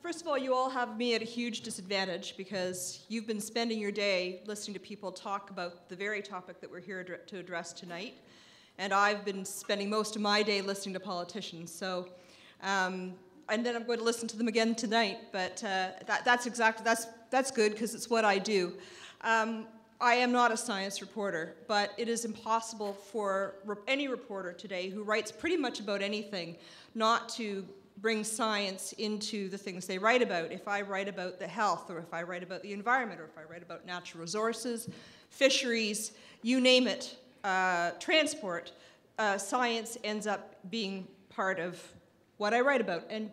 First of all, you all have me at a huge disadvantage because you've been spending your day listening to people talk about the very topic that we're here to address tonight. And I've been spending most of my day listening to politicians. So, and then I'm going to listen to them again tonight. But that's good because it's what I do. I am not a science reporter, but it is impossible for any reporter today who writes pretty much about anything not to bring science into the things they write about. If I write about the health, or if I write about the environment, or if I write about natural resources, fisheries, you name it, transport, science ends up being part of what I write about. And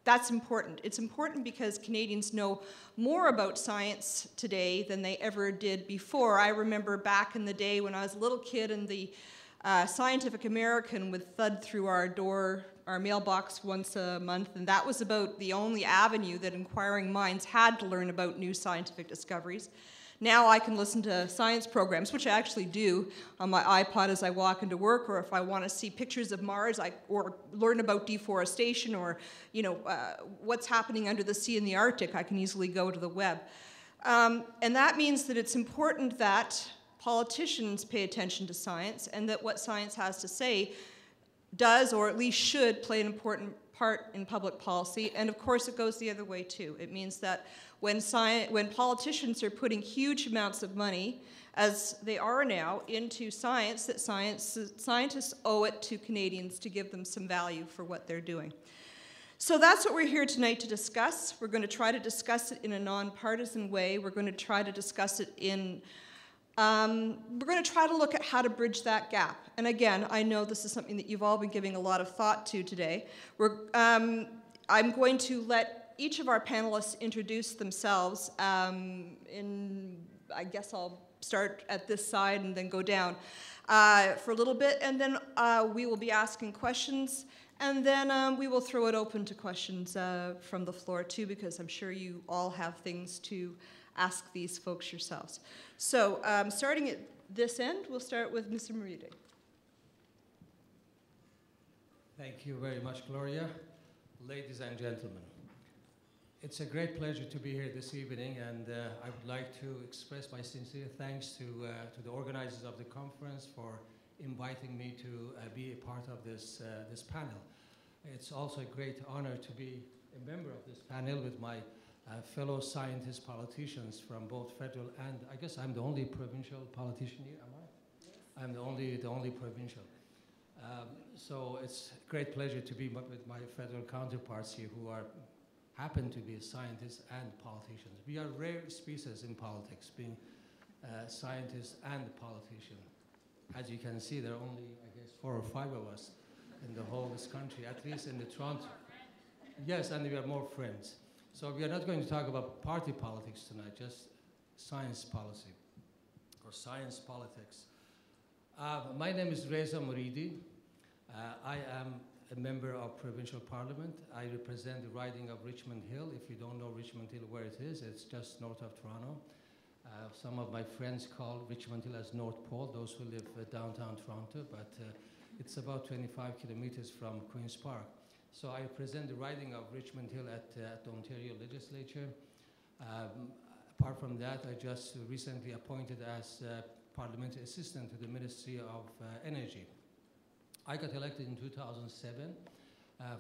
that's important. It's important because Canadians know more about science today than they ever did before. I remember back in the day when I was a little kid and the Scientific American would thud through our mailbox once a month, and that was about the only avenue that inquiring minds had to learn about new scientific discoveries. Now I can listen to science programs, which I actually do on my iPod as I walk into work, or if I want to see pictures of Mars, or learn about deforestation, or what's happening under the sea in the Arctic, I can easily go to the web. And that means that it's important that politicians pay attention to science, and that what science has to say does, or at least should, play an important part in public policy. And of course it goes the other way too. It means that when politicians are putting huge amounts of money, as they are now, into science, that scientists owe it to Canadians to give them some value for what they're doing. So that's what we're here tonight to discuss. We're going to try to discuss it in a nonpartisan way. We're going to try to discuss it in we're going to try to look at how to bridge that gap. And again, I know this is something that you've all been giving a lot of thought to today. I'm going to let each of our panelists introduce themselves. I guess I'll start at this side and then go down for a little bit, and then we will be asking questions, and then we will throw it open to questions from the floor too, because I'm sure you all have things to ask these folks yourselves. So starting at this end, we'll start with Mr. Moride. Thank you very much, Gloria. Ladies and gentlemen, it's a great pleasure to be here this evening, and I would like to express my sincere thanks to the organizers of the conference for inviting me to be a part of this panel. It's also a great honor to be a member of this panel with my fellow scientists, politicians from both federal and, I guess I'm the only provincial politician here, am I? Yes. I'm the only provincial. So it's a great pleasure to be with my federal counterparts here who happen to be scientists and politicians. We are rare species in politics, being scientists and politician. As you can see, there are only, I guess, 4 or 5 of us in the whole of this country, at least in the Toronto. Yes, and we are more friends. So we are not going to talk about party politics tonight, just science policy or science politics. My name is Reza Moridi. I am a member of Provincial Parliament. I represent the riding of Richmond Hill. If you don't know Richmond Hill where it is, it's just north of Toronto. Some of my friends call Richmond Hill as North Pole, those who live downtown Toronto, but it's about 25 kilometers from Queen's Park. So I represent the riding of Richmond Hill at the Ontario Legislature. Apart from that, I just recently appointed as Parliamentary Assistant to the Ministry of Energy. I got elected in 2007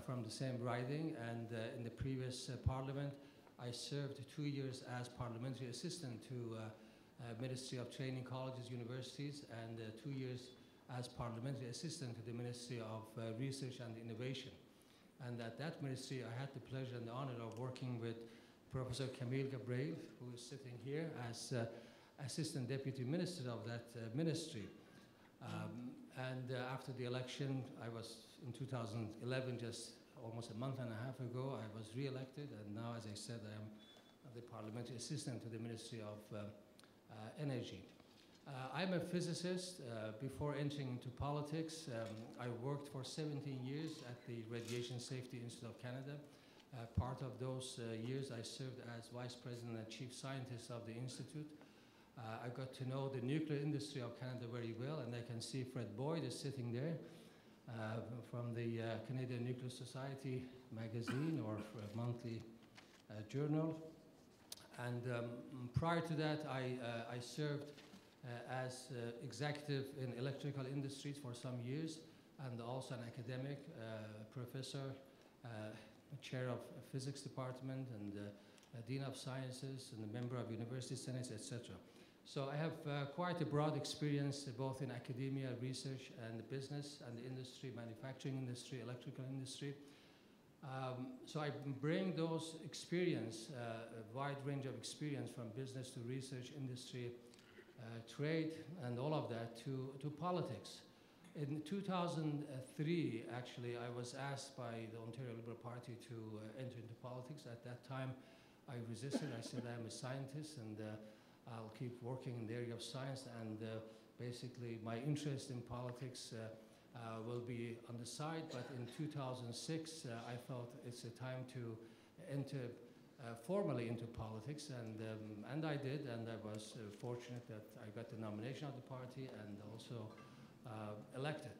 from the same riding, and in the previous Parliament, I served 2 years as Parliamentary Assistant to Ministry of Training Colleges, Universities, and 2 years as Parliamentary Assistant to the Ministry of Research and Innovation. And at that ministry, I had the pleasure and the honor of working with Professor Camille Gabriel, who is sitting here as Assistant Deputy Minister of that ministry. After the election, I was in 2011, just almost a month and a half ago, I was re-elected, and now, as I said, I am the Parliamentary Assistant to the Ministry of Energy. I'm a physicist. Before entering into politics, I worked for 17 years at the Radiation Safety Institute of Canada. Part of those years, I served as Vice President and Chief Scientist of the Institute. I got to know the nuclear industry of Canada very well, and I can see Fred Boyd is sitting there from the Canadian Nuclear Society magazine, or monthly journal. And prior to that, I served as executive in electrical industries for some years, and also an academic professor, chair of physics department, and dean of sciences, and a member of university senates, etc. So I have quite a broad experience both in academia, research, and business, and the industry, manufacturing industry, electrical industry. So I bring those experience, a wide range of experience from business to research, industry, trade, and all of that to politics. In 2003, actually, I was asked by the Ontario Liberal Party to enter into politics. At that time, I resisted. I said I'm a scientist, and I'll keep working in the area of science, and basically my interest in politics will be on the side. But in 2006, I felt it's a time to enter formally into politics, and I did, and I was fortunate that I got the nomination of the party and also elected.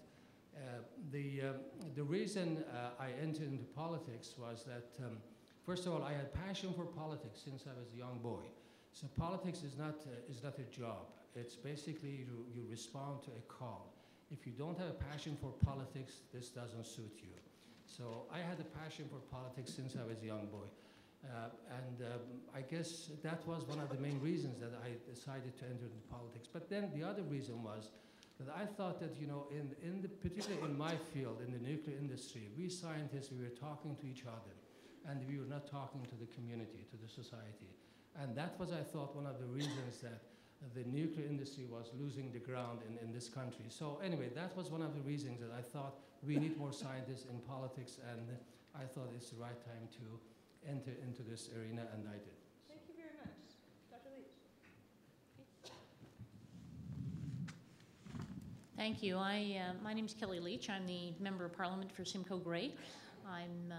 The reason I entered into politics was that, first of all, I had passion for politics since I was a young boy. So politics is not a job. It's basically you respond to a call. If you don't have a passion for politics, this doesn't suit you. So I had a passion for politics since I was a young boy. I guess that was one of the main reasons that I decided to enter into politics. But then the other reason was that I thought that, you know, particularly in my field, in the nuclear industry, we scientists, we were talking to each other, and we were not talking to the community, to the society. And that was, I thought, one of the reasons that the nuclear industry was losing the ground in this country. So anyway, that was one of the reasons that I thought we need more scientists in politics, and I thought it's the right time to enter into this arena, and I did. Thank you very much. Dr. Leach. Thank you. My name is Kelly Leach. I'm the Member of Parliament for Simcoe Grey. I'm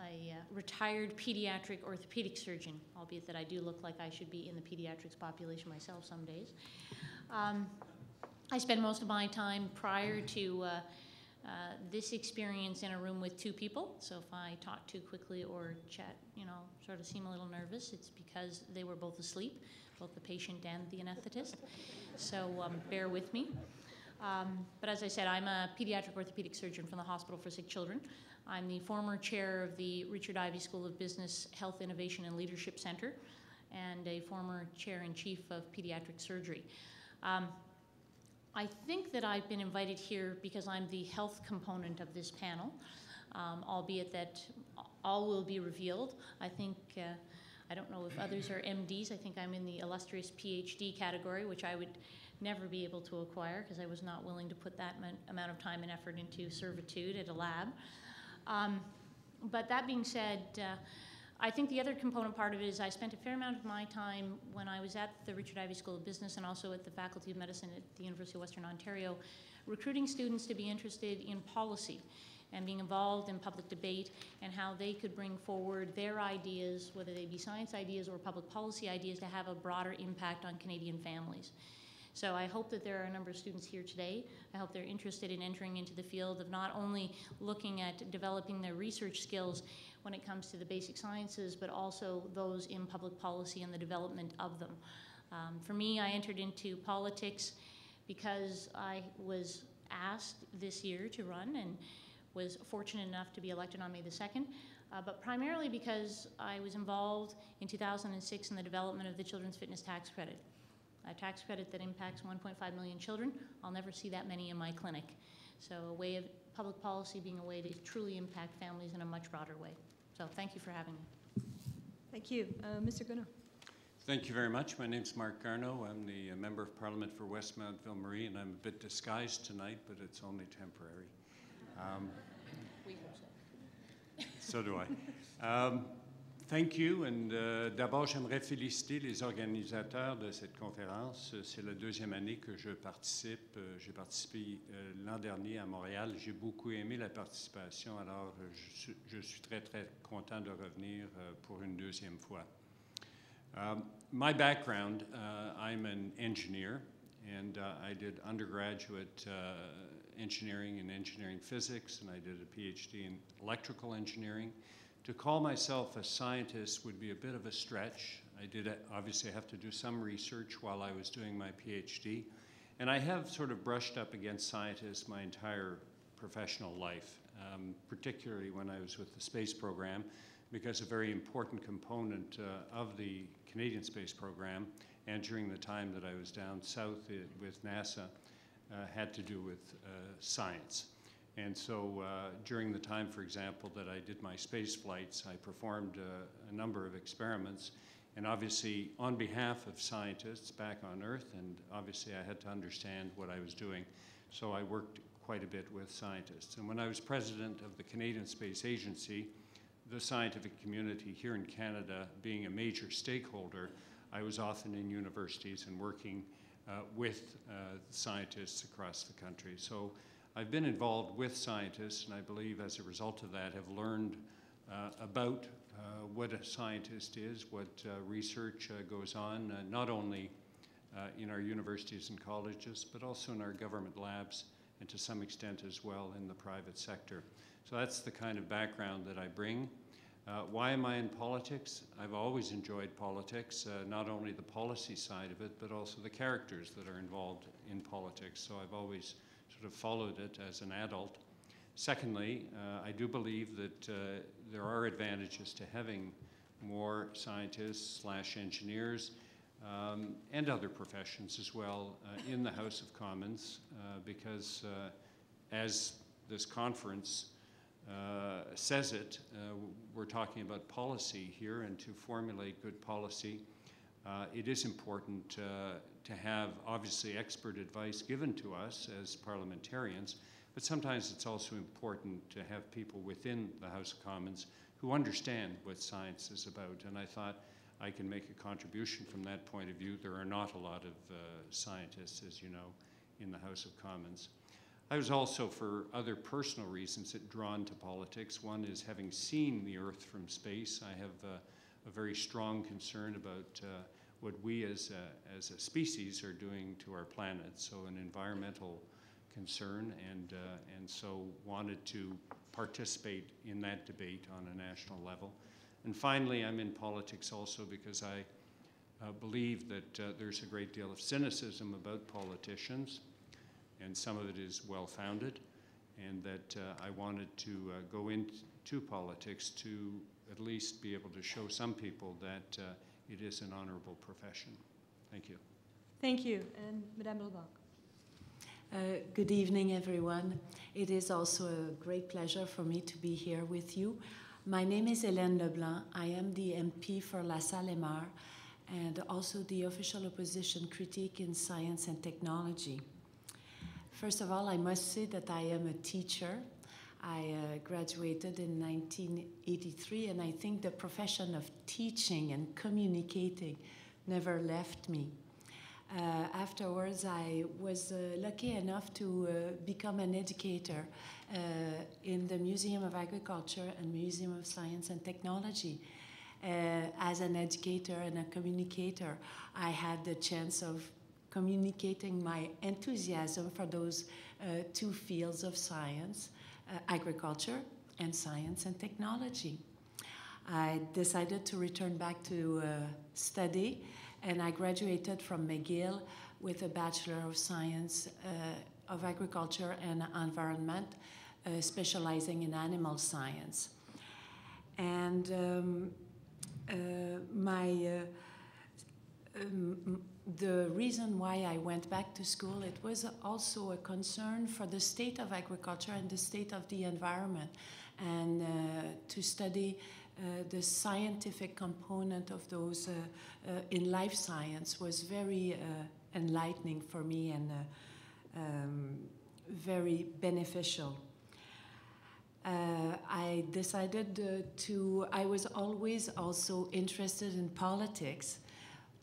a retired pediatric orthopedic surgeon, albeit that I do look like I should be in the pediatrics population myself some days. I spent most of my time prior to this experience in a room with two people. So if I talk too quickly or chat, you know, sort of seem a little nervous, it's because they were both asleep, both the patient and the anesthetist. So bear with me. But as I said, I'm a pediatric orthopedic surgeon from the Hospital for Sick Children. I'm the former chair of the Richard Ivey School of Business, Health, Innovation, and Leadership Center, and a former chair-in-chief of pediatric surgery. I think that I've been invited here because I'm the health component of this panel, albeit that all will be revealed. I think, I don't know if others are MDs. I think I'm in the illustrious PhD category, which I would never be able to acquire because I was not willing to put that amount of time and effort into servitude at a lab. But that being said, I think the other component part of it is I spent a fair amount of my time when I was at the Richard Ivey School of Business and also at the Faculty of Medicine at the University of Western Ontario, recruiting students to be interested in policy and being involved in public debate and how they could bring forward their ideas, whether they be science ideas or public policy ideas, to have a broader impact on Canadian families. So I hope that there are a number of students here today. I hope they're interested in entering into the field of not only looking at developing their research skills when it comes to the basic sciences, but also those in public policy and the development of them. For me, I entered into politics because I was asked this year to run and was fortunate enough to be elected on May the 2nd, but primarily because I was involved in 2006 in the development of the Children's Fitness Tax Credit. A tax credit that impacts 1.5 million children. I'll never see that many in my clinic. So a way of public policy being a way to truly impact families in a much broader way. So thank you for having me. Thank you. Mr. Garneau. Thank you very much. My name's Mark Garneau. I'm the Member of Parliament for Westmount Ville-Marie, and I'm a bit disguised tonight, but it's only temporary. We hope so. So do I. Thank you. And d'abord, j'aimerais féliciter les organisateurs de cette conférence. C'est la deuxième année que je participe. J'ai participé l'an dernier à Montréal. J'ai beaucoup aimé la participation, alors je suis très, très content de revenir pour une deuxième fois. My background, I'm an engineer, and I did undergraduate engineering in engineering physics, and I did a PhD in electrical engineering. To call myself a scientist would be a bit of a stretch. I did obviously have to do some research while I was doing my PhD, and I have sort of brushed up against scientists my entire professional life, particularly when I was with the space program, because a very important component of the Canadian space program, and during the time that I was down south with NASA, had to do with science. And so during the time, for example, that I did my space flights, I performed a number of experiments, and obviously on behalf of scientists back on Earth, and obviously I had to understand what I was doing. So I worked quite a bit with scientists. And when I was president of the Canadian Space Agency, the scientific community here in Canada being a major stakeholder, I was often in universities and working with scientists across the country. So I've been involved with scientists, and I believe as a result of that have learned about what a scientist is, what research goes on, not only in our universities and colleges, but also in our government labs, and to some extent as well in the private sector. So that's the kind of background that I bring. Why am I in politics? I've always enjoyed politics, not only the policy side of it, but also the characters that are involved in politics. So I've always sort of followed it as an adult. Secondly, I do believe that there are advantages to having more scientists / engineers and other professions as well in the House of Commons because as this conference says it, we're talking about policy here, and to formulate good policy, it is important to have obviously expert advice given to us as parliamentarians, but sometimes it's also important to have people within the House of Commons who understand what science is about, and I thought I can make a contribution from that point of view. There are not a lot of scientists, as you know, in the House of Commons. I was also, for other personal reasons, drawn to politics. One is having seen the Earth from space. I have a very strong concern about what we as a species are doing to our planet, so an environmental concern, and so wanted to participate in that debate on a national level. And finally, I'm in politics also because I believe that there's a great deal of cynicism about politicians, and some of it is well-founded, and that I wanted to go into politics to at least be able to show some people that it is an honorable profession. Thank you. Thank you. And Madame Leblanc. Good evening, everyone. It is also a great pleasure for me to be here with you. My name is Hélène Leblanc. I am the MP for La Salle-et-Mar and also the official opposition critique in science and technology. First of all, I must say that I am a teacher. I graduated in 1983, and I think the profession of teaching and communicating never left me. Afterwards, I was lucky enough to become an educator in the Museum of Agriculture and Museum of Science and Technology. As an educator and a communicator, I had the chance of communicating my enthusiasm for those two fields of science, agriculture and science and technology. I decided to return back to study, and I graduated from McGill with a Bachelor of Science of Agriculture and Environment, specializing in animal science. And the reason why I went back to school, it was also a concern for the state of agriculture and the state of the environment, and to study the scientific component of those in life science was very enlightening for me and very beneficial. I decided I was always also interested in politics,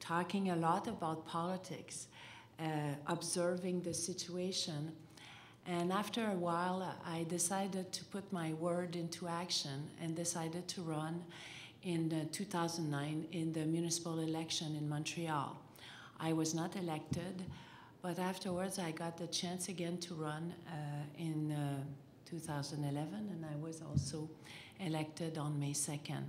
talking a lot about politics, observing the situation. And after a while, I decided to put my word into action and decided to run in 2009 in the municipal election in Montreal. I was not elected, but afterwards I got the chance again to run in 2011, and I was also elected on May 2nd.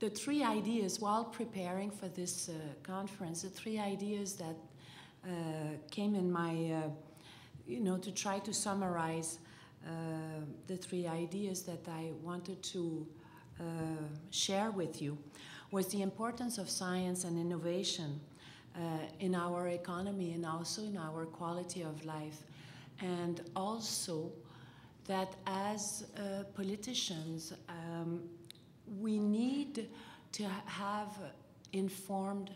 The three ideas, while preparing for this conference, the three ideas that came in my, to try to summarize the three ideas that I wanted to share with you, was the importance of science and innovation in our economy and also in our quality of life. And also that as politicians, we need to have informed,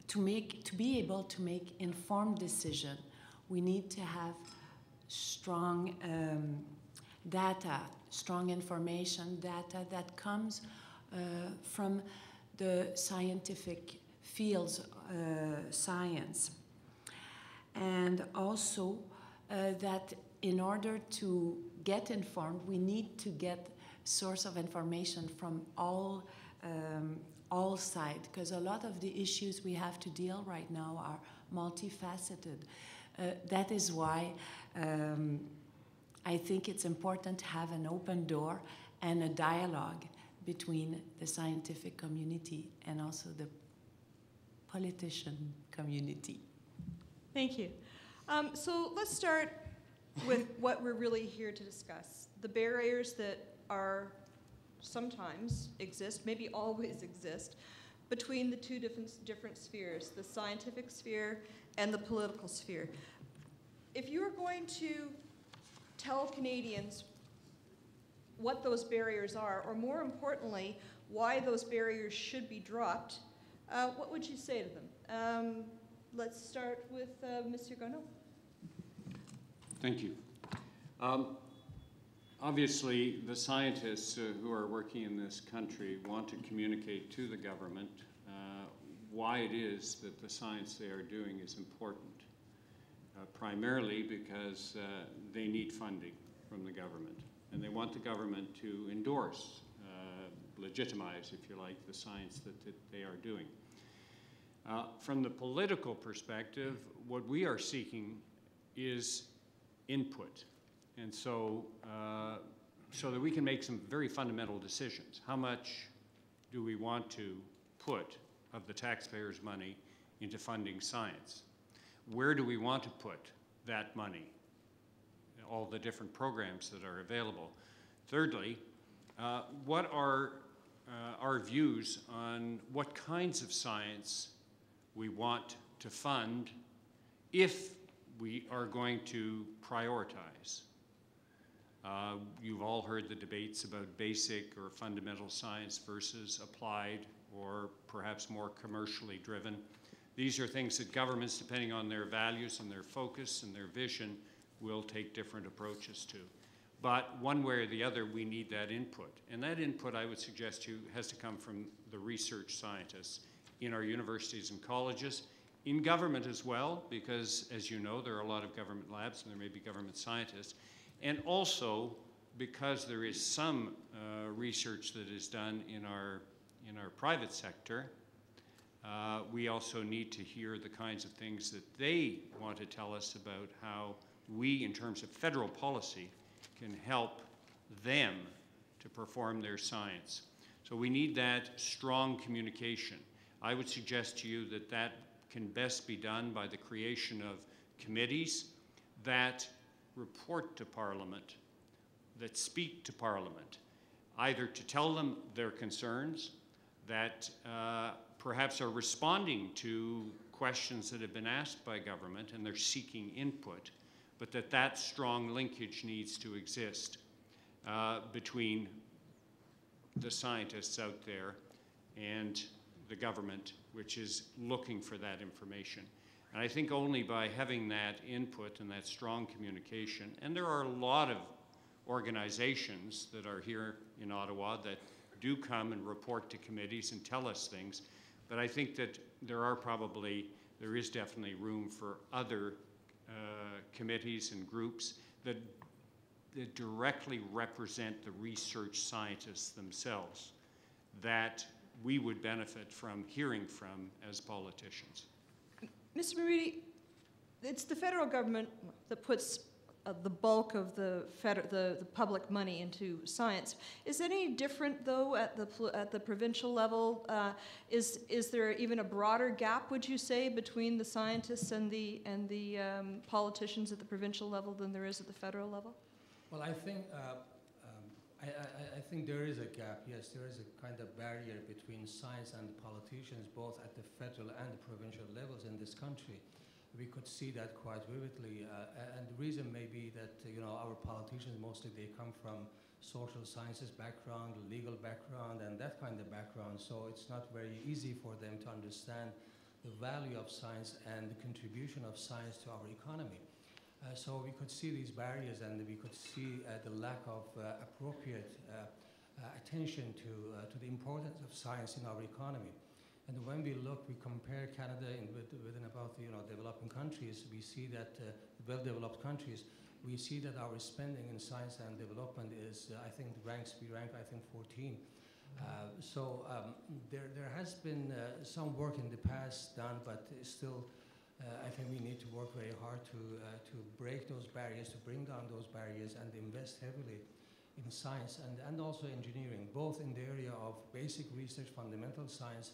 to be able to make informed decision. We need to have strong data, strong information, data that comes from the scientific fields, science. And also that in order to get informed, we need to get source of information from all sides, because a lot of the issues we have to deal right now are multifaceted. That is why I think it's important to have an open door and a dialogue between the scientific community and also the politician community. Thank you. So let's start with what we're really here to discuss. The barriers that are sometimes exist, maybe always exist, between the two different spheres, the scientific sphere and the political sphere. If you are going to tell Canadians what those barriers are, or more importantly, why those barriers should be dropped, what would you say to them? Let's start with Monsieur Garneau. Thank you. Obviously, the scientists who are working in this country want to communicate to the government why it is that the science they are doing is important, primarily because they need funding from the government. And they want the government to endorse, legitimize, if you like, the science that they are doing. From the political perspective, what we are seeking is input. And so, so that we can make some very fundamental decisions. How much do we want to put of the taxpayers' money into funding science? Where do we want to put that money? All the different programs that are available. Thirdly, what are our views on what kinds of science we want to fund if we are going to prioritize? You've all heard the debates about basic or fundamental science versus applied or perhaps more commercially driven. These are things that governments, depending on their values and their focus and their vision, will take different approaches to. But one way or the other, we need that input. And that input, I would suggest to you, has to come from the research scientists in our universities and colleges, in government as well, because as you know, there are a lot of government labs and there may be government scientists, and also because there is some research that is done in our private sector. We also need to hear the kinds of things that they want to tell us about how we, in terms of federal policy, can help them to perform their science. So we need that strong communication. I would suggest to you that that can best be done by the creation of committees that report to Parliament, that speak to Parliament, either to tell them their concerns, that perhaps are responding to questions that have been asked by government and they're seeking input, but that strong linkage needs to exist between the scientists out there and the government, which is looking for that information. And I think only by having that input and that strong communication, and there are a lot of organizations that are here in Ottawa that do come and report to committees and tell us things, but I think that there is definitely room for other committees and groups that directly represent the research scientists themselves that we would benefit from hearing from as politicians. Mr. Moridi, it's the federal government that puts the bulk of the public money into science. Is it any different though at the provincial level? Is there even a broader gap, would you say, between the scientists and the politicians at the provincial level than there is at the federal level? Well, I think I think there is a gap. Yes, there is a kind of barrier between science and politicians, both at the federal and the provincial levels in this country. We could see that quite vividly, and the reason may be that our politicians mostly they come from social sciences background, legal background, and that kind of background. So it's not very easy for them to understand the value of science and the contribution of science to our economy. So we could see these barriers, and we could see the lack of appropriate attention to the importance of science in our economy. And when we look, we compare Canada within about developing countries, we see that well-developed countries, we see that our spending in science and development is, I think, we rank, I think, 14. There has been some work in the past done, but still, I think we need to work very hard to break those barriers, to bring down those barriers, and invest heavily in science and also engineering, both in the area of basic research, fundamental science,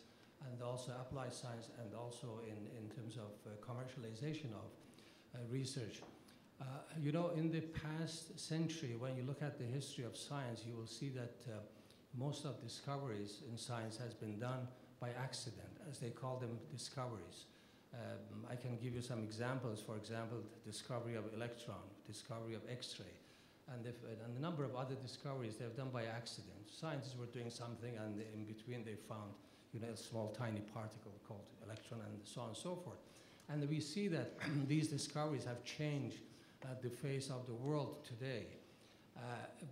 and also applied science, and also in terms of commercialization of research. In the past century, when you look at the history of science, you will see that most of discoveries in science has been done by accident, as they call them, discoveries. I can give you some examples. For example, the discovery of electron, discovery of X-ray, and a number of other discoveries they've done by accident. Scientists were doing something, and in between they found a small tiny particle called electron, and so on and so forth. And we see that these discoveries have changed the face of the world today.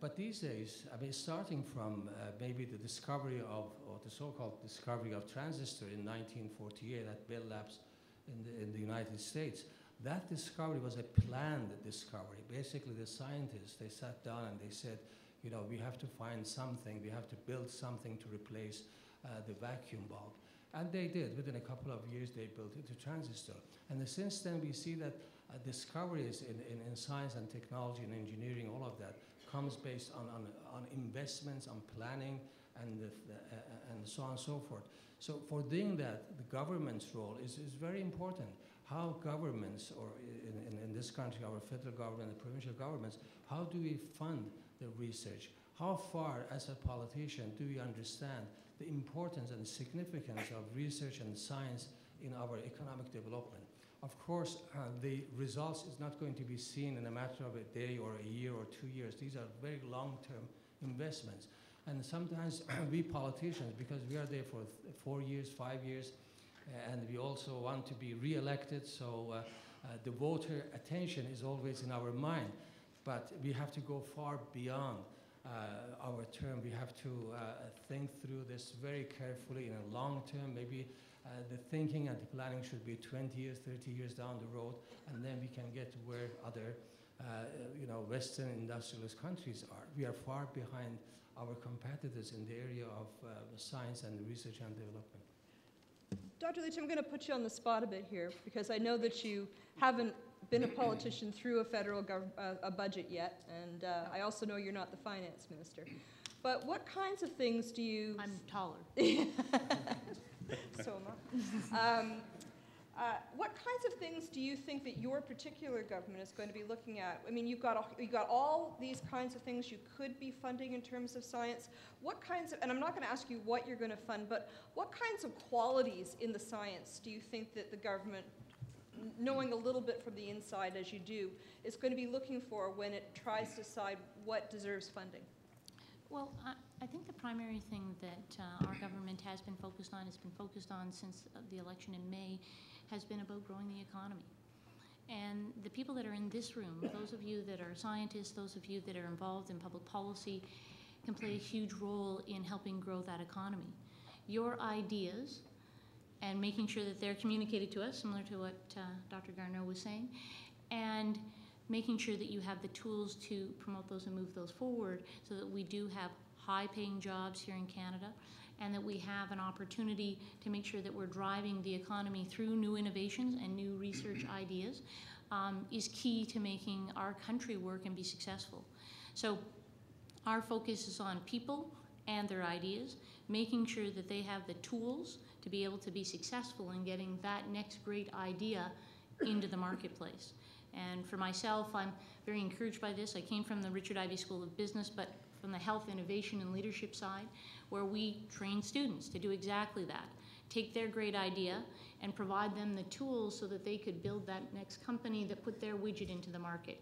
But these days, I mean, starting from maybe the discovery of, or the so-called discovery of transistor in 1948 at Bell Labs in the United States, that discovery was a planned discovery. Basically, the scientists, they sat down and they said, we have to find something, we have to build something to replace the vacuum bulb. And they did. Within a couple of years, they built it to transistor. And since then, we see that discoveries in science and technology and engineering, all of that, comes based on investments, on planning, and so on and so forth. So for doing that, the government's role is very important. How governments, or in this country, our federal government, the provincial governments, how do we fund the research? How far, as a politician, do we understand the importance and significance of research and science in our economic development? Of course, the results is not going to be seen in a matter of a day or a year or 2 years. These are very long-term investments. And sometimes we politicians, because we are there for 4 years, 5 years, and we also want to be re-elected, so the voter attention is always in our mind. But we have to go far beyond our term. We have to think through this very carefully in a long term. Maybe the thinking and the planning should be 20 years, 30 years down the road, and then we can get to where other Western industrialist countries are. We are far behind our competitors in the area of science and research and development. Dr. Leach, I'm going to put you on the spot a bit here, because I know that you haven't been a politician through a federal budget yet, and I also know you're not the finance minister. But what kinds of things do you... I'm taller. So am I. What kinds of things do you think that your particular government is going to be looking at? I mean, you've got all these kinds of things you could be funding in terms of science. What kinds of, and I'm not going to ask you what you're going to fund, but what kinds of qualities in the science do you think that the government, knowing a little bit from the inside as you do, is going to be looking for when it tries to decide what deserves funding? Well, I think the primary thing that our government has been focused on since the election in May, has been about growing the economy. And the people that are in this room, those of you that are scientists, those of you that are involved in public policy, can play a huge role in helping grow that economy. Your ideas, and making sure that they're communicated to us, similar to what Dr. Garneau was saying, and making sure that you have the tools to promote those and move those forward so that we do have high-paying jobs here in Canada, and that we have an opportunity to make sure that we're driving the economy through new innovations and new research ideas is key to making our country work and be successful. So our focus is on people and their ideas, making sure that they have the tools to be able to be successful in getting that next great idea into the marketplace. And for myself, I'm very encouraged by this. I came from the Richard Ivey School of Business, but from the health, innovation, and leadership side, where we train students to do exactly that. Take their great idea and provide them the tools so that they could build that next company that put their widget into the market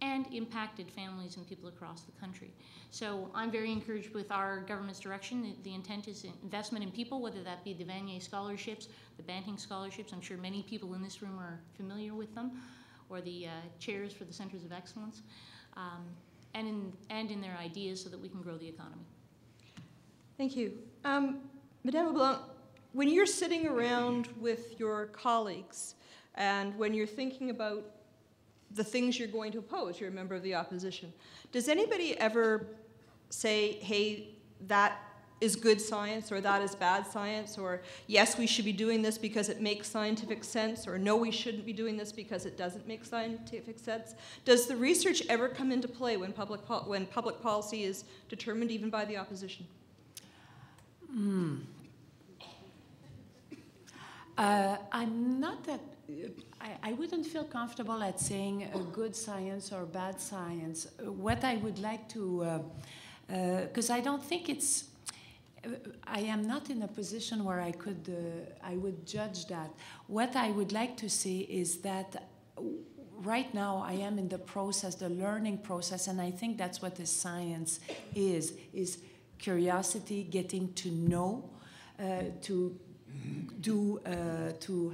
and impacted families and people across the country. So I'm very encouraged with our government's direction. The intent is investment in people, whether that be the Vanier scholarships, the Banting scholarships. I'm sure many people in this room are familiar with them, or the chairs for the Centers of Excellence, and in their ideas so that we can grow the economy. Thank you. Madame LeBlanc, when you're sitting around with your colleagues and when you're thinking about the things you're going to oppose, you're a member of the opposition, does anybody ever say, hey, that is good science, or that is bad science, or yes, we should be doing this because it makes scientific sense, or no, we shouldn't be doing this because it doesn't make scientific sense? Does the research ever come into play when public policy is determined even by the opposition? I'm not that, I wouldn't feel comfortable at saying a good science or bad science. What I would like to, because I don't think it's, I am not in a position where I would judge that. What I would like to say is that right now I am in the process, the learning process, and I think that's what the science is curiosity, getting to know, to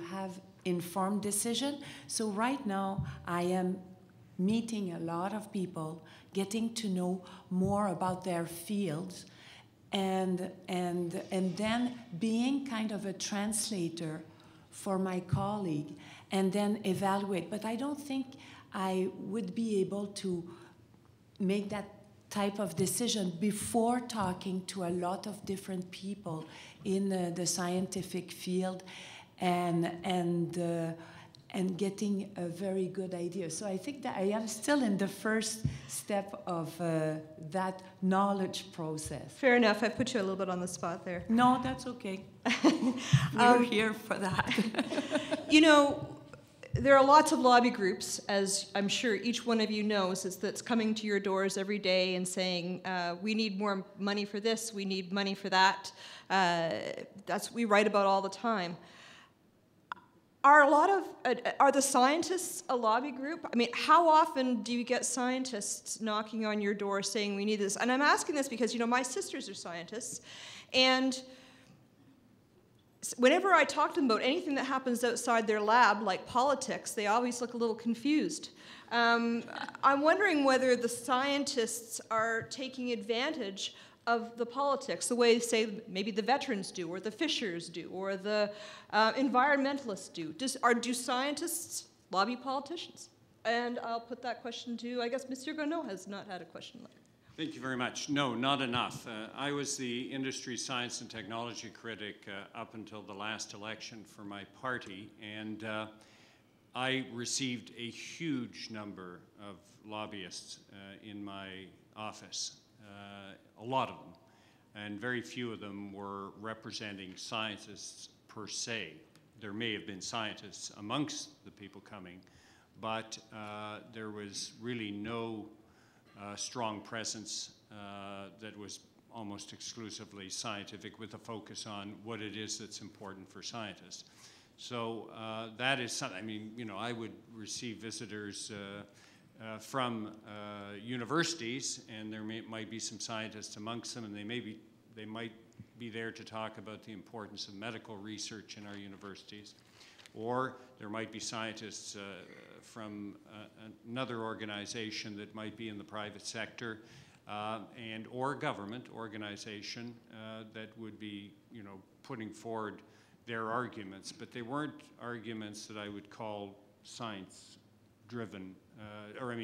have informed decision. So right now I am meeting a lot of people, getting to know more about their fields, and then being kind of a translator for my colleague, and then evaluate. But I don't think I would be able to make that type of decision before talking to a lot of different people in the scientific field and getting a very good idea. So I think that I am still in the first step of that knowledge process. Fair enough. I put you a little bit on the spot there. No, that's okay. We're here for that. You know, there are lots of lobby groups, as I'm sure each one of you knows, that's coming to your doors every day and saying, we need more money for this, we need money for that. That's what we write about all the time. Are the scientists a lobby group? I mean, how often do you get scientists knocking on your door saying we need this? And I'm asking this because, you know, my sisters are scientists, and whenever I talk to them about anything that happens outside their lab, like politics, they always look a little confused. I'm wondering whether the scientists are taking advantage of the politics, the way, say, maybe the veterans do, or the fishers do, or the environmentalists do. Do scientists lobby politicians? And I'll put that question to, I guess, Monsieur Gonneau has not had a question later. Thank you very much. No, not enough. I was the industry, science, and technology critic up until the last election for my party, and I received a huge number of lobbyists in my office. A lot of them, and very few of them were representing scientists per se. There may have been scientists amongst the people coming, but there was really no strong presence that was almost exclusively scientific, with a focus on what it is that's important for scientists. So that is something, I mean, you know, I would receive visitors from universities, and there might be some scientists amongst them, and they might be there to talk about the importance of medical research in our universities. Or there might be scientists from another organization that might be in the private sector, or government organization that would be, you know, putting forward their arguments. But they weren't arguments that I would call science-driven,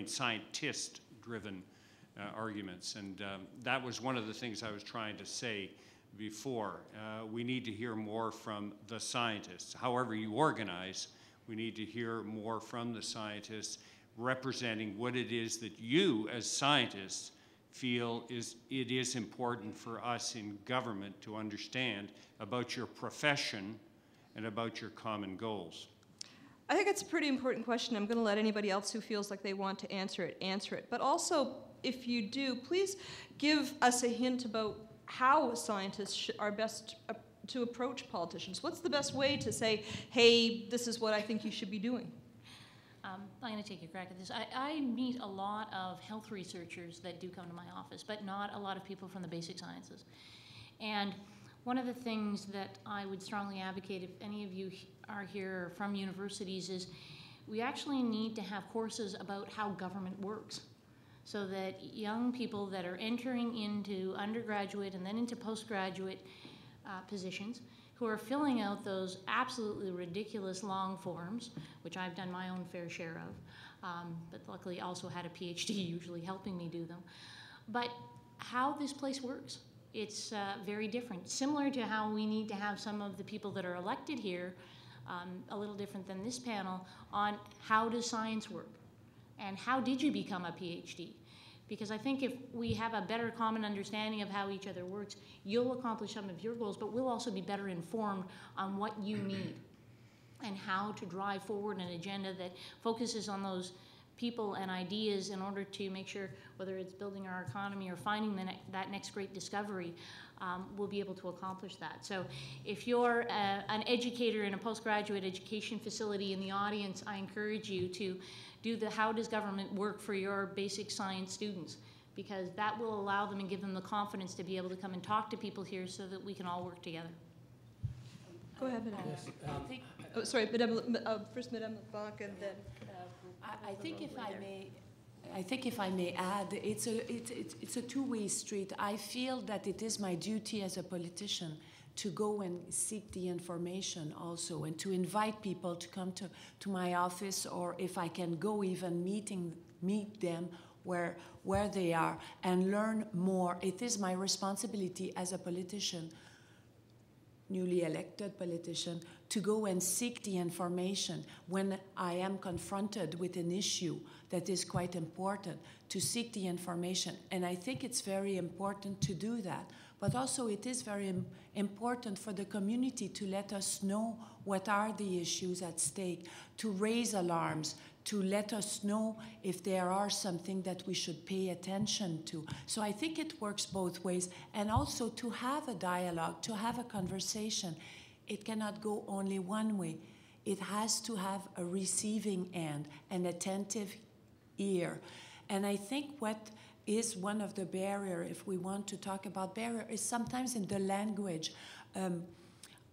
scientist-driven arguments. And that was one of the things I was trying to say before. We need to hear more from the scientists. However you organize, we need to hear more from the scientists representing what it is that you as scientists feel it is important for us in government to understand about your profession and about your common goals. I think it's a pretty important question. I'm going to let anybody else who feels like they want to answer it. But also, if you do, please give us a hint about how scientists are best to approach politicians. What's the best way to say, hey, this is what I think you should be doing? I'm going to take a crack at this. I meet a lot of health researchers that do come to my office, but not a lot of people from the basic sciences. And one of the things that I would strongly advocate, if any of you are here from universities, is we actually need to have courses about how government works, so that young people that are entering into undergraduate and then into postgraduate positions, who are filling out those absolutely ridiculous long forms, which I've done my own fair share of, but luckily also had a PhD usually helping me do them. But how this place works, it's very different. Similar to how we need to have some of the people that are elected here, a little different than this panel, on how does science work? And how did you become a PhD? Because I think if we have a better common understanding of how each other works, you'll accomplish some of your goals, but we'll also be better informed on what you need and how to drive forward an agenda that focuses on those people and ideas in order to make sure, whether it's building our economy or finding that next great discovery, we'll be able to accomplish that. So if you're an educator in a postgraduate education facility in the audience, I encourage you to do the how does government work for your basic science students, because that will allow them and give them the confidence to be able to come and talk to people here so that we can all work together. Go ahead, Madame. Yes, Oh, sorry, Madame, first Madame LeBlanc and then... I think if I may add, it's a two-way street. I feel that it is my duty as a politician to go and seek the information also, and to invite people to come to my office, or if I can go even meet them where they are and learn more. It is my responsibility as a politician, newly elected politician, to go and seek the information when I am confronted with an issue that is quite important, to seek the information. And I think it's very important to do that. But also it is very important for the community to let us know what are the issues at stake, to raise alarms, to let us know if there are something that we should pay attention to. So I think it works both ways. And also to have a dialogue, to have a conversation. It cannot go only one way. It has to have a receiving end, an attentive ear. And I think what is one of the barriers, if we want to talk about barrier, is sometimes in the language.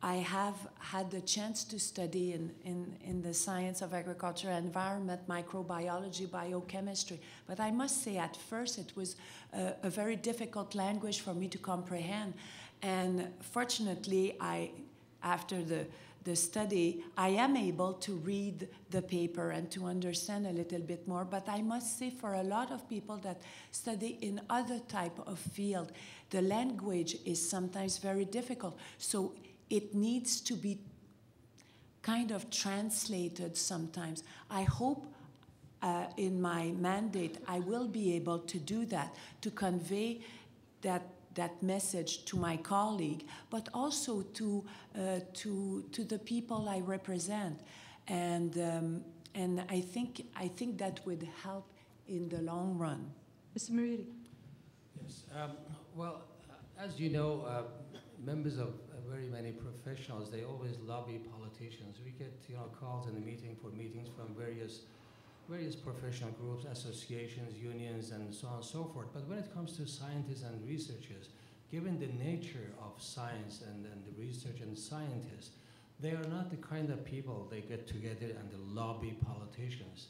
I have had the chance to study in the science of agriculture, environment, microbiology, biochemistry. But I must say at first it was a very difficult language for me to comprehend. And fortunately, after the study, I am able to read the paper and to understand a little bit more. But I must say for a lot of people that study in other type of field, the language is sometimes very difficult. So it needs to be kind of translated sometimes. I hope in my mandate I will be able to do that, to convey that message to my colleague, but also to the people I represent, and I think that would help in the long run. Mr. Maridi. Yes. Well, as you know, members of very many professionals, they always lobby politicians. We get calls in the meetings from various professional groups, associations, unions, and so on and so forth. But when it comes to scientists and researchers, given the nature of science and the research and scientists, they are not the kind of people they get together and they lobby politicians.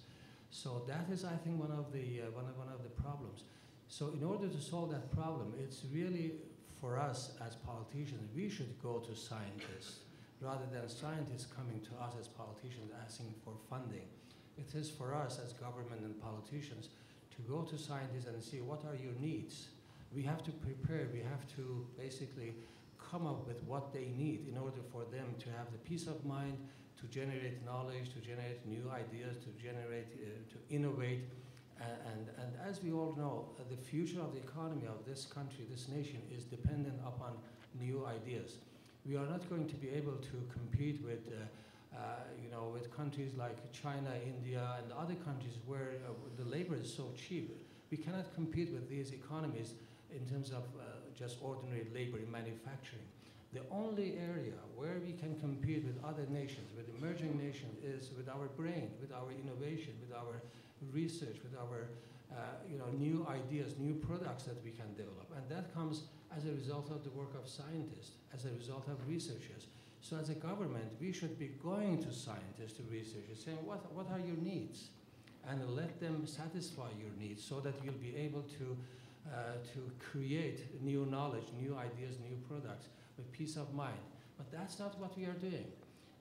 So that is, I think, one of the problems. So in order to solve that problem, it's really for us as politicians, we should go to scientists rather than scientists coming to us as politicians asking for funding. It is for us as government and politicians to go to scientists and see what are your needs. We have to prepare, we have to basically come up with what they need in order for them to have the peace of mind, to generate knowledge, to generate new ideas, to generate, to innovate. And as we all know, the future of the economy of this country, this nation, is dependent upon new ideas. We are not going to be able to compete with, with countries like China, India, and other countries where the labor is so cheap. We cannot compete with these economies in terms of just ordinary labor in manufacturing. The only area where we can compete with other nations, with emerging nations, is with our brain, with our innovation, with our research, with our new ideas, new products that we can develop. And that comes as a result of the work of scientists, as a result of researchers. So as a government, we should be going to scientists, to researchers, saying, what are your needs? And let them satisfy your needs so that you'll be able to create new knowledge, new ideas, new products with peace of mind. But that's not what we are doing.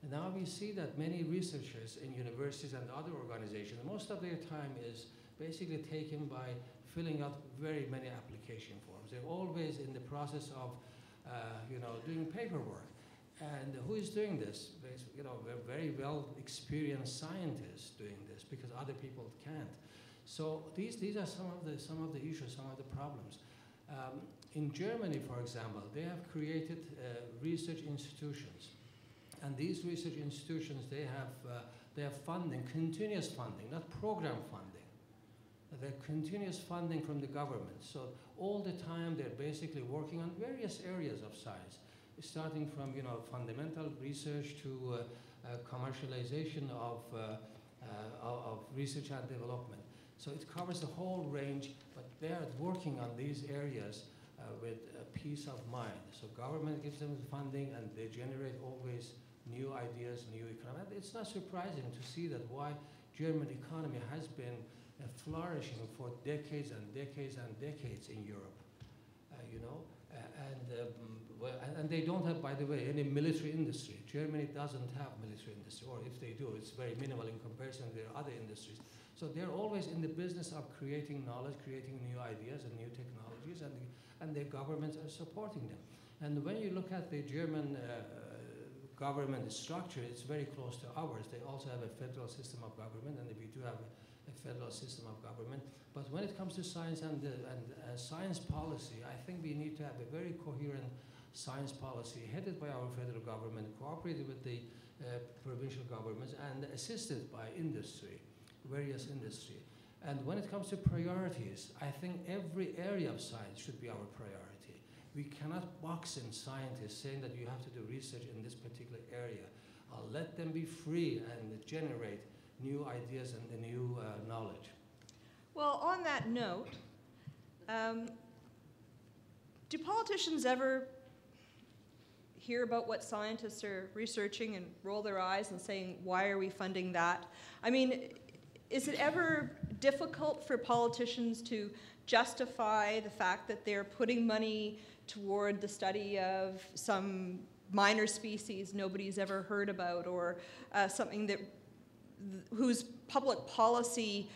And now we see that many researchers in universities and other organizations, most of their time is basically taken by filling out very many application forms. They're always in the process of doing paperwork. And who is doing this? We're very well experienced scientists doing this because other people can't. So these are some of the issues, some of the problems. In Germany, for example, they have created research institutions, and these research institutions they have funding, continuous funding, not program funding. They're continuous funding from the government. So all the time they're basically working on various areas of science, starting from fundamental research to commercialization of research and development. So it covers the whole range, but they are working on these areas with peace of mind. So government gives them funding, and they generate always new ideas, new economy. It's not surprising to see that why German economy has been flourishing for decades and decades and decades in Europe, and they don't have, by the way, any military industry. Germany doesn't have military industry, or if they do, it's very minimal in comparison to their other industries. So they're always in the business of creating knowledge, creating new ideas and new technologies, and their governments are supporting them. And when you look at the German government structure, it's very close to ours. They also have a federal system of government, and we do have a federal system of government. But when it comes to science and science policy, I think we need to have a very coherent science policy headed by our federal government, cooperated with the provincial governments, and assisted by industry, various industry. And when it comes to priorities, I think every area of science should be our priority. We cannot box in scientists saying that you have to do research in this particular area. Let them be free and generate new ideas and the new knowledge. Well, on that note, do politicians ever hear about what scientists are researching and roll their eyes and saying, why are we funding that? I mean, is it ever difficult for politicians to justify the fact that they're putting money toward the study of some minor species nobody's ever heard about, or something that whose public policy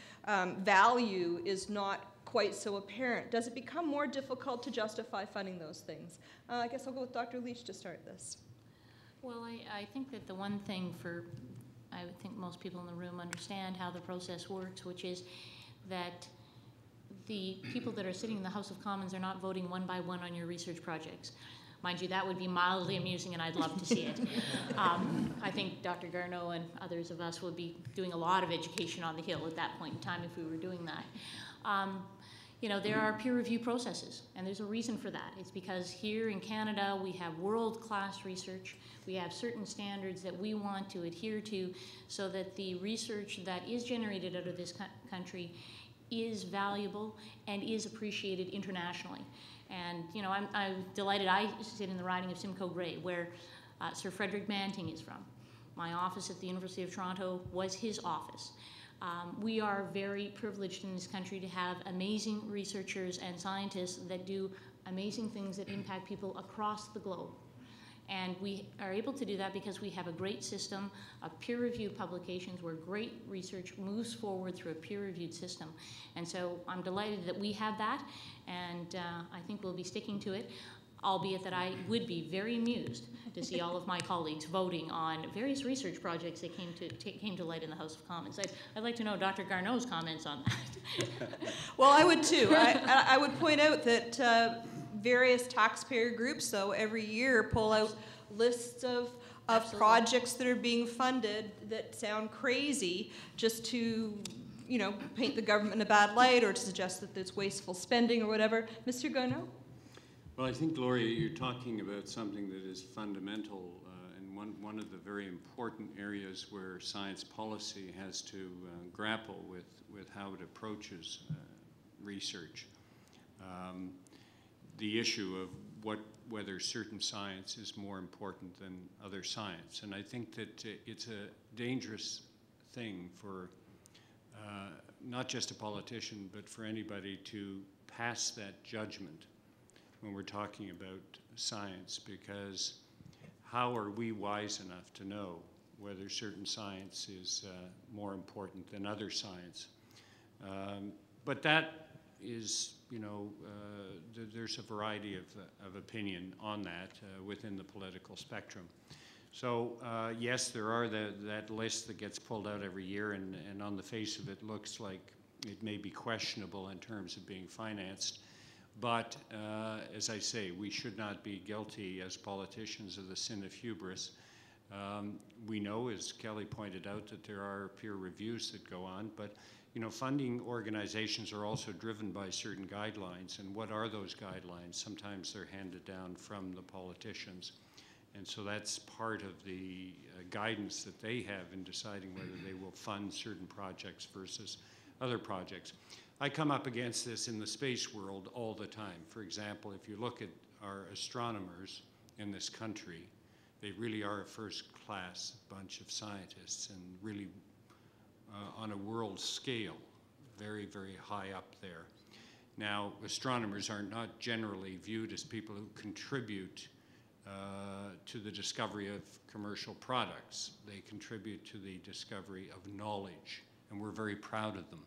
value is not quite so apparent? Does it become more difficult to justify funding those things? I guess I'll go with Dr. Leach to start this. Well, I think that the one thing I would think most people in the room understand how the process works, which is that the people that are sitting in the House of Commons are not voting one by one on your research projects. Mind you, that would be mildly amusing, and I'd love to see it. I think Dr. Garneau and others of us would be doing a lot of education on the Hill at that point in time if we were doing that. There are peer review processes, and there's a reason for that. It's because here in Canada, we have world-class research. We have certain standards that we want to adhere to so that the research that is generated out of this country is valuable and is appreciated internationally. And I'm delighted. I sit in the riding of Simcoe Grey, where Sir Frederick Banting is from. My office at the University of Toronto was his office. We are very privileged in this country to have amazing researchers and scientists that do amazing things that impact people across the globe. And we are able to do that because we have a great system of peer-reviewed publications where great research moves forward through a peer-reviewed system. And so I'm delighted that we have that, and I think we'll be sticking to it. albeit that I would be very amused to see all of my colleagues voting on various research projects that came to light in the House of Commons. I'd like to know Dr. Garneau's comments on that. Well, I would too. I would point out that various taxpayer groups, though, every year pull out lists of projects that are being funded that sound crazy just to, you know, paint the government in a bad light or to suggest that it's wasteful spending or whatever. Mr. Garneau? Well, I think, Gloria, you're talking about something that is fundamental and one of the very important areas where science policy has to grapple with how it approaches research. The issue of whether certain science is more important than other science. And I think that it's a dangerous thing for not just a politician, but for anybody to pass that judgment when we're talking about science, because how are we wise enough to know whether certain science is more important than other science? But that is, you know, there's a variety of opinion on that within the political spectrum. So yes, there are that list that gets pulled out every year, and on the face of it looks like it may be questionable in terms of being financed. But as I say, we should not be guilty as politicians of the sin of hubris. We know, as Kelly pointed out, that there are peer reviews that go on, but you know, funding organizations are also driven by certain guidelines, and what are those guidelines? Sometimes they're handed down from the politicians, and so that's part of the guidance that they have in deciding whether they will fund certain projects versus other projects. I come up against this in the space world all the time. For example, if you look at our astronomers in this country, they really are a first-class bunch of scientists, and really on a world scale, very, very high up there. Now, astronomers are not generally viewed as people who contribute to the discovery of commercial products. They contribute to the discovery of knowledge, and we're very proud of them.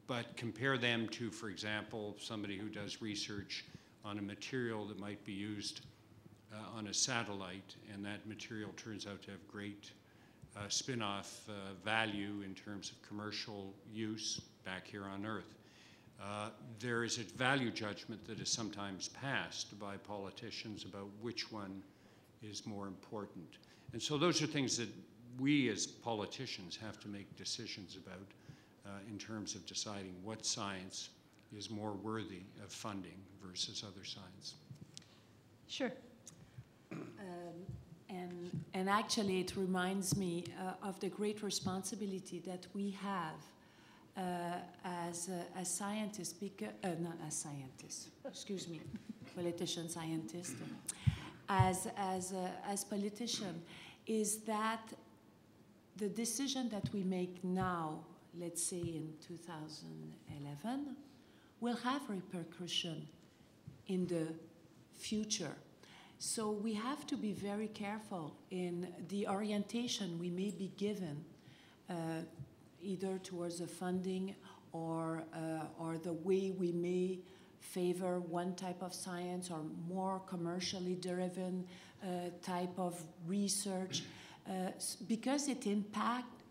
But compare them to, for example, somebody who does research on a material that might be used on a satellite, and that material turns out to have great spin-off value in terms of commercial use back here on Earth. There is a value judgment that is sometimes passed by politicians about which one is more important. And so those are things that we as politicians have to make decisions about in terms of deciding what science is more worthy of funding versus other science. Sure. And actually, it reminds me of the great responsibility that we have as scientists, not as scientists, excuse me, politician scientists, as politician, is that the decision that we make now, let's say in 2011, will have repercussion in the future. So we have to be very careful in the orientation we may be given, either towards the funding or the way we may favor one type of science or more commercially driven type of research, because it impacts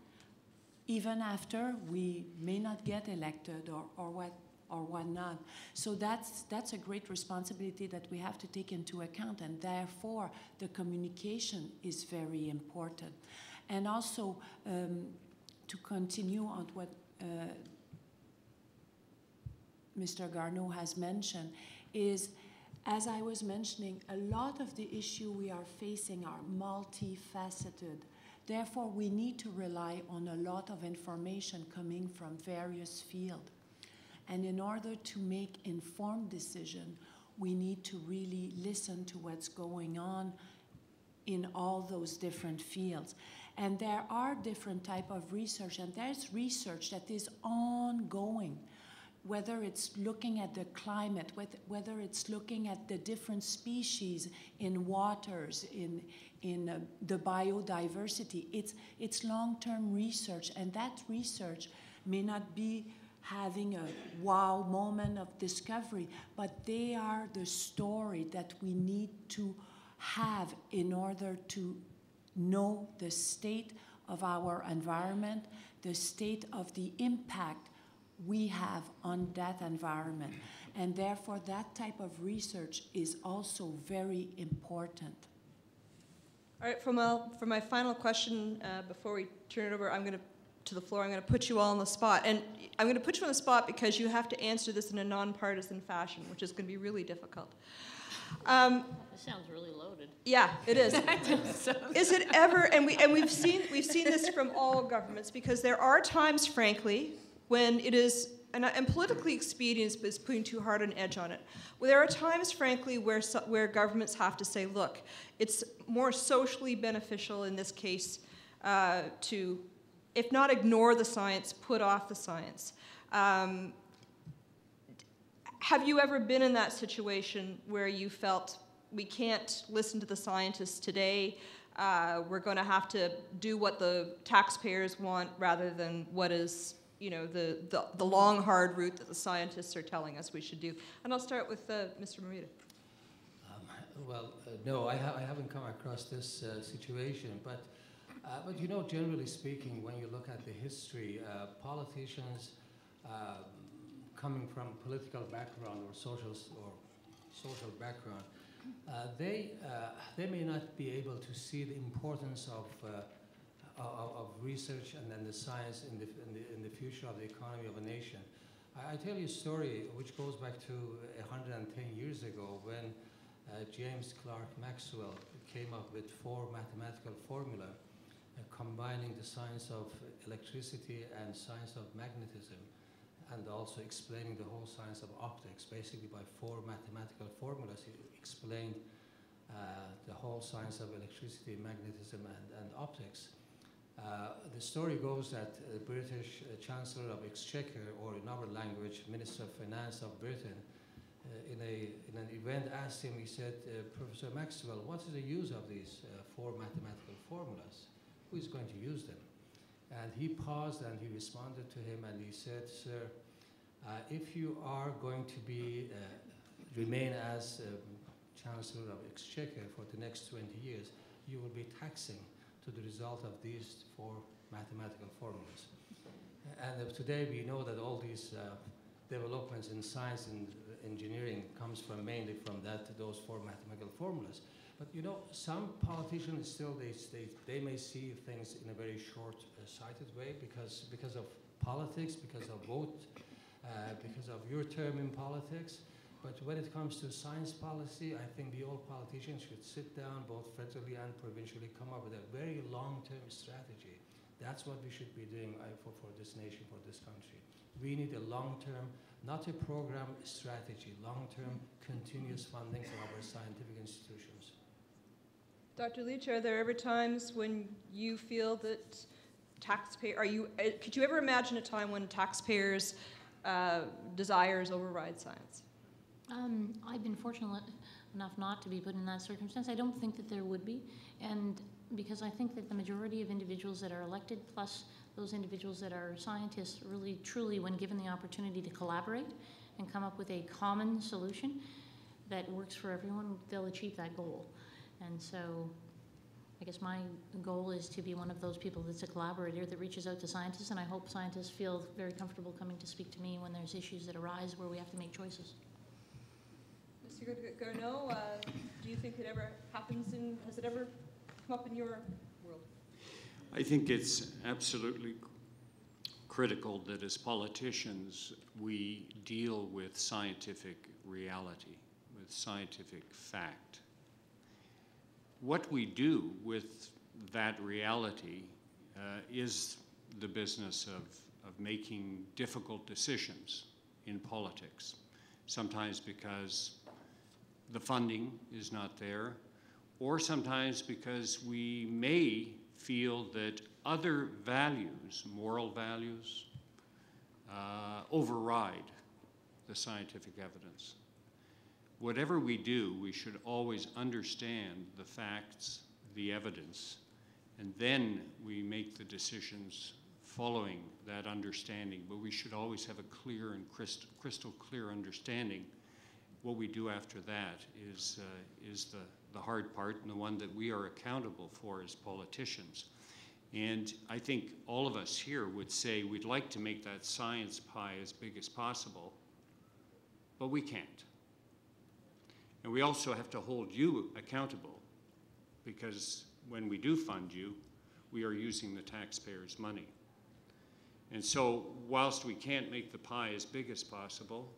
even after we may not get elected or whatnot. So that's a great responsibility that we have to take into account, and therefore the communication is very important. And also to continue on what Mr. Garneau has mentioned is, as I was mentioning, a lot of the issue we are facing are multifaceted. Therefore, we need to rely on a lot of information coming from various fields. And in order to make informed decisions, we need to really listen to what's going on in all those different fields. And there are different types of research, and there's research that is ongoing, whether it's looking at the climate, whether it's looking at the different species in waters, in the biodiversity. It's long-term research, and that research may not be having a wow moment of discovery, but they are the story that we need to have in order to know the state of our environment, the state of the impact we have on that environment. And therefore, that type of research is also very important. All right, for my final question, before we turn it over, to the floor, I'm going to put you all on the spot. And I'm going to put you on the spot because you have to answer this in a nonpartisan fashion, which is going to be really difficult. This sounds really loaded. Yeah, it is. Is it ever, and we've seen this from all governments, because there are times, frankly, when it is, and politically expedient is putting too hard an edge on it. Well, there are times, frankly, where governments have to say, look, it's more socially beneficial in this case to, if not ignore the science, put off the science. Have you ever been in that situation where you felt we can't listen to the scientists today, we're going to have to do what the taxpayers want rather than what is, you know, the long, hard route that the scientists are telling us we should do? And I'll start with Mr. Morita. No, I haven't come across this situation, but you know, generally speaking, when you look at the history, politicians coming from political background or social background, they may not be able to see the importance of research and then the science in the future of the economy of a nation. I tell you a story which goes back to 110 years ago when James Clerk Maxwell came up with 4 mathematical formula combining the science of electricity and science of magnetism, and also explaining the whole science of optics. Basically, by 4 mathematical formulas, he explained the whole science of electricity, magnetism, and optics. The story goes that the British Chancellor of Exchequer, or in our language, Minister of Finance of Britain, in an event asked him, he said, Professor Maxwell, what is the use of these 4 mathematical formulas? Who is going to use them? And he paused and he responded to him and he said, sir, if you are going to remain as Chancellor of Exchequer for the next 20 years, you will be taxing to the result of these 4 mathematical formulas. And today we know that all these developments in science and engineering comes mainly from those 4 mathematical formulas. But you know, some politicians still, they may see things in a very short-sighted way because of politics, because of vote, because of your term in politics. But when it comes to science policy, I think the old politicians should sit down, both federally and provincially, come up with a very long-term strategy. That's what we should be doing for this nation, for this country. We need a long-term, not a program, strategy, long-term, continuous funding for our scientific institutions. Dr. Leach, are there ever times when you feel that could you ever imagine a time when taxpayers' desires override science? I've been fortunate enough not to be put in that circumstance. I don't think that there would be, and because I think that the majority of individuals that are elected, plus those individuals that are scientists, really, truly, when given the opportunity to collaborate and come up with a common solution that works for everyone, they'll achieve that goal. And so I guess my goal is to be one of those people that's a collaborator that reaches out to scientists, and I hope scientists feel very comfortable coming to speak to me when there's issues that arise where we have to make choices. Mr. Garneau, do you think it ever happens has it ever come up in your world? I think it's absolutely critical that as politicians we deal with scientific reality, with scientific fact. What we do with that reality is the business of making difficult decisions in politics, sometimes because the funding is not there, or sometimes because we may feel that other values, moral values, override the scientific evidence. Whatever we do, we should always understand the facts, the evidence, and then we make the decisions following that understanding, but we should always have a clear and crystal clear understanding. What we do after that is the hard part, and the one that we are accountable for as politicians. And I think all of us here would say we'd like to make that science pie as big as possible, but we can't. And we also have to hold you accountable, because when we do fund you, we are using the taxpayers' money. And so whilst we can't make the pie as big as possible,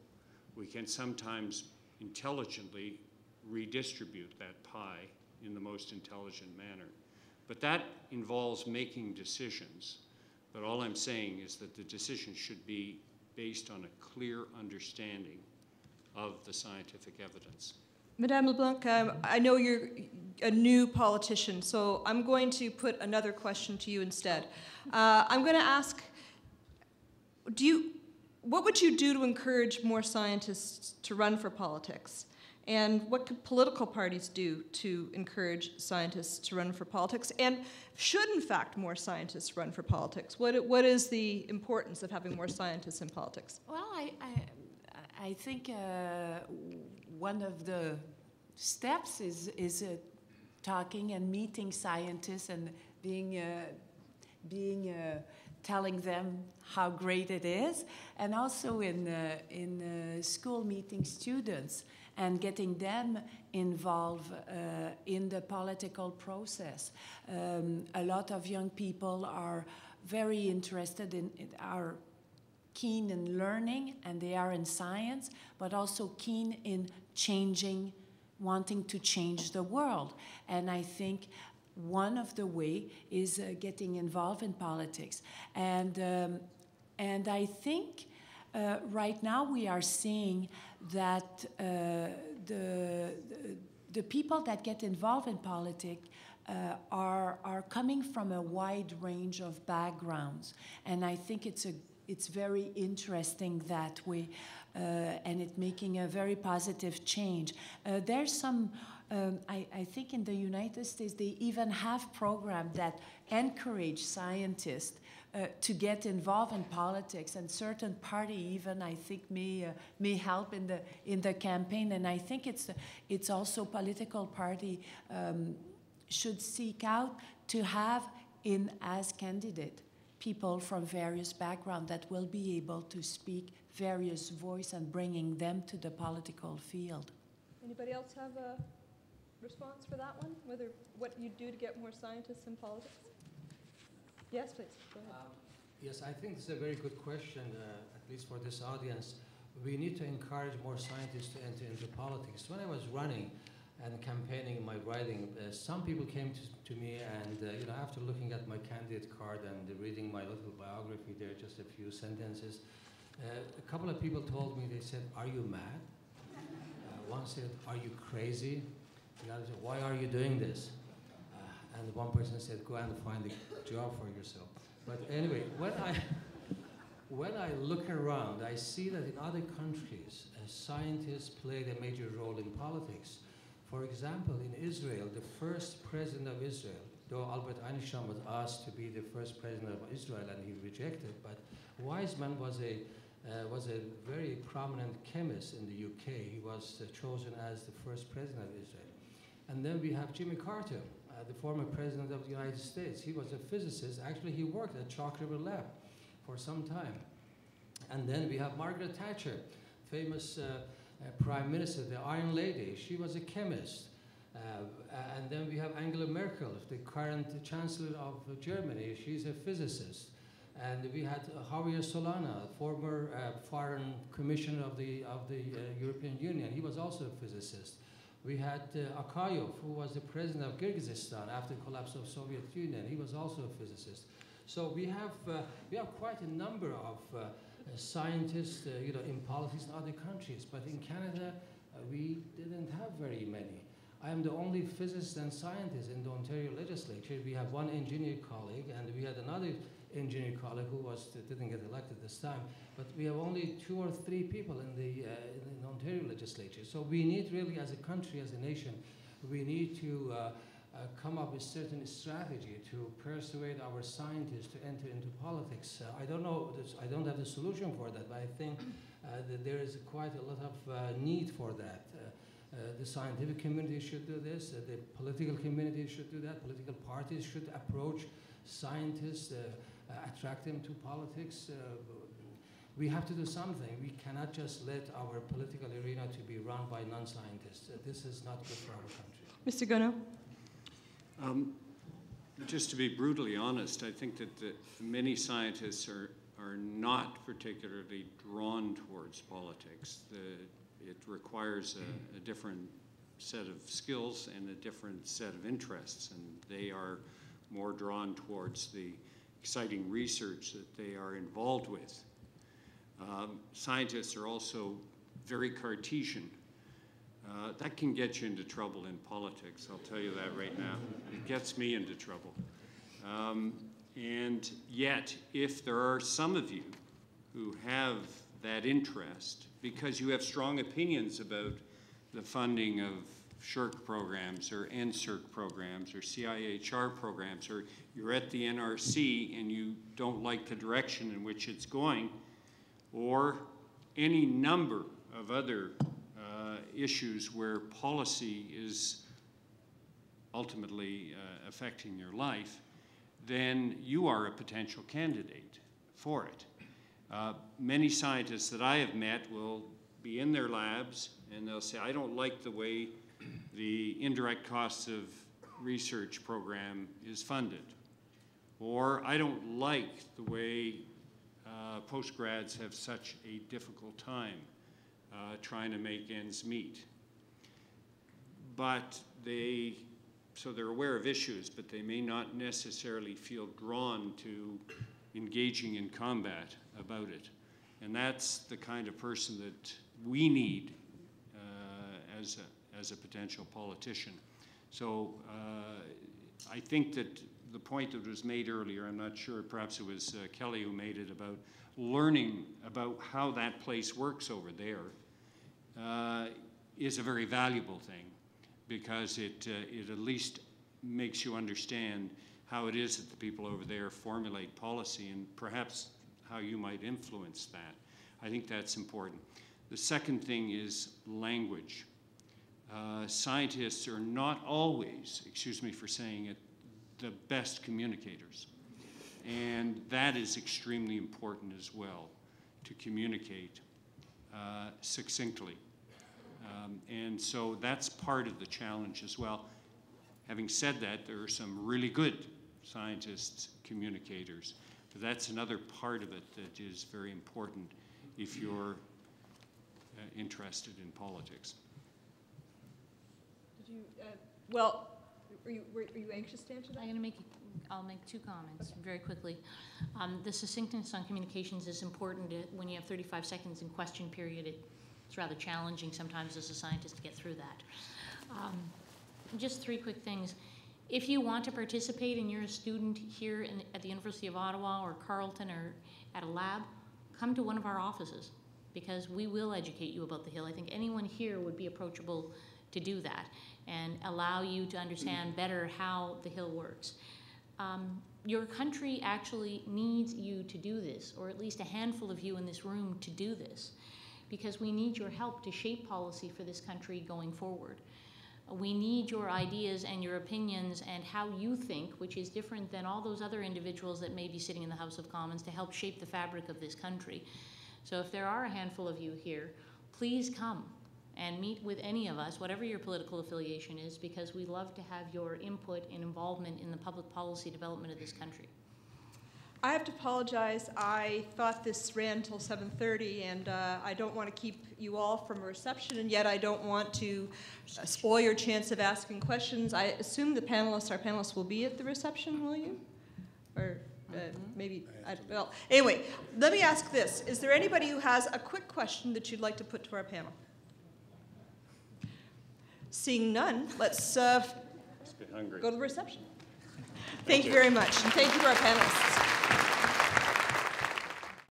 we can sometimes intelligently redistribute that pie in the most intelligent manner. But that involves making decisions. But all I'm saying is that the decision should be based on a clear understanding of the scientific evidence. Madame LeBlanc, I know you're a new politician, so I'm going to put another question to you instead. I'm going to ask, what would you do to encourage more scientists to run for politics? And what could political parties do to encourage scientists to run for politics? And should, in fact, more scientists run for politics? What is the importance of having more scientists in politics? Well, I think one of the steps is talking and meeting scientists and telling them how great it is, and also in school meeting students and getting them involved in the political process. A lot of young people are very interested are keen in learning, and they are in science, but also keen in wanting to change the world. And I think one of the way is getting involved in politics. And I think right now we are seeing that the people that get involved in politics are coming from a wide range of backgrounds. And I think it's very interesting that way, and it's making a very positive change. There's some, I think in the United States, they even have programs that encourage scientists to get involved in politics, and certain party even, I think, may help in the campaign. And I think it's also political party should seek out to have as candidate people from various backgrounds that will be able to speak various voice and bringing them to the political field. Anybody else have a response for that one? What you do to get more scientists in politics? Yes, please. Go ahead. Yes, I think it's a very good question, at least for this audience. We need to encourage more scientists to enter into politics. When I was running and campaigning my writing, some people came to me and, after looking at my candidate card and reading my little biography there, just a few sentences, a couple of people told me, they said, "Are you mad?" One said, "Are you crazy?" The other said, "Why are you doing this?" And one person said, "Go and find a job for yourself." But anyway, when I look around, I see that in other countries, scientists played a major role in politics. For example, in Israel, the first president of Israel, though Albert Einstein was asked to be the first president of Israel and he rejected, but Weizmann was a very prominent chemist in the UK. He was chosen as the first president of Israel. And then we have Jimmy Carter, the former president of the United States. He was a physicist. Actually, he worked at Chalk River Lab for some time. And then we have Margaret Thatcher, famous Prime Minister, the Iron Lady. She was a chemist. And then we have Angela Merkel, the current Chancellor of Germany. She's a physicist. And we had Javier Solana, former Foreign Commissioner of the European Union. He was also a physicist. We had Akayev, who was the president of Kyrgyzstan after the collapse of Soviet Union. He was also a physicist. So we have quite a number of scientists, in politics in other countries. But in Canada, we didn't have very many. I am the only physicist and scientist in the Ontario legislature. We have one engineer colleague, and we had another engineer colleague who didn't get elected this time. But we have only 2 or 3 people in the Ontario legislature. So we need really, as a country, as a nation, we need to come up with certain strategy to persuade our scientists to enter into politics. I don't know, I don't have the solution for that, but I think that there is quite a lot of need for that. The scientific community should do this, the political community should do that, political parties should approach scientists, attract them to politics. We have to do something. We cannot just let our political arena to be run by non-scientists. This is not good for our country. Mr. Gono? Just to be brutally honest, I think that many scientists are not particularly drawn towards politics. It requires a different set of skills and a different set of interests, and they are more drawn towards the exciting research that they are involved with. Scientists are also very Cartesian. That can get you into trouble in politics, I'll tell you that right now. It gets me into trouble. And yet, if there are some of you who have that interest, because you have strong opinions about the funding of SSHRC programs or NSERC programs or CIHR programs, or you're at the NRC and you don't like the direction in which it's going, or any number of other issues where policy is ultimately affecting your life, then you are a potential candidate for it. Many scientists that I have met will be in their labs and they'll say, I don't like the way the indirect costs of research program is funded. Or I don't like the way postgrads have such a difficult time trying to make ends meet. But so they're aware of issues, but they may not necessarily feel drawn to engaging in combat about it. And that's the kind of person that we need as a potential politician. So I think that the point that was made earlier, I'm not sure, perhaps it was Kelly who made it, about learning about how that place works over there is a very valuable thing, because it at least makes you understand how it is that the people over there formulate policy and perhaps how you might influence that. I think that's important. The second thing is language. Scientists are not always, excuse me for saying it, the best communicators. And that is extremely important as well, to communicate succinctly. And so that's part of the challenge as well. Having said that, there are some really good scientists, communicators. But that's another part of it that is very important if you're interested in politics. Did you, well, were you anxious to answer that? I'll make two comments very quickly. The succinctness on communications is important when you have 35 seconds in question period. It's rather challenging sometimes as a scientist to get through that. Just three quick things. If you want to participate and you're a student here at the University of Ottawa or Carleton or at a lab, come to one of our offices, because we will educate you about the Hill. I think anyone here would be approachable to do that and allow you to understand better how the Hill works. Your country actually needs you to do this, or at least a handful of you in this room to do this, because we need your help to shape policy for this country going forward. We need your ideas and your opinions and how you think, which is different than all those other individuals that may be sitting in the House of Commons, to help shape the fabric of this country. So if there are a handful of you here, please come and meet with any of us, whatever your political affiliation is, because we love to have your input and involvement in the public policy development of this country. I have to apologize. I thought this ran till 7:30, and I don't want to keep you all from a reception, and yet I don't want to spoil your chance of asking questions. I assume our panelists will be at the reception, will you? Or maybe, well, anyway, let me ask this. Is there anybody who has a quick question that you'd like to put to our panel? Seeing none, let's go to the reception. Thank you very much, and thank you to our panelists.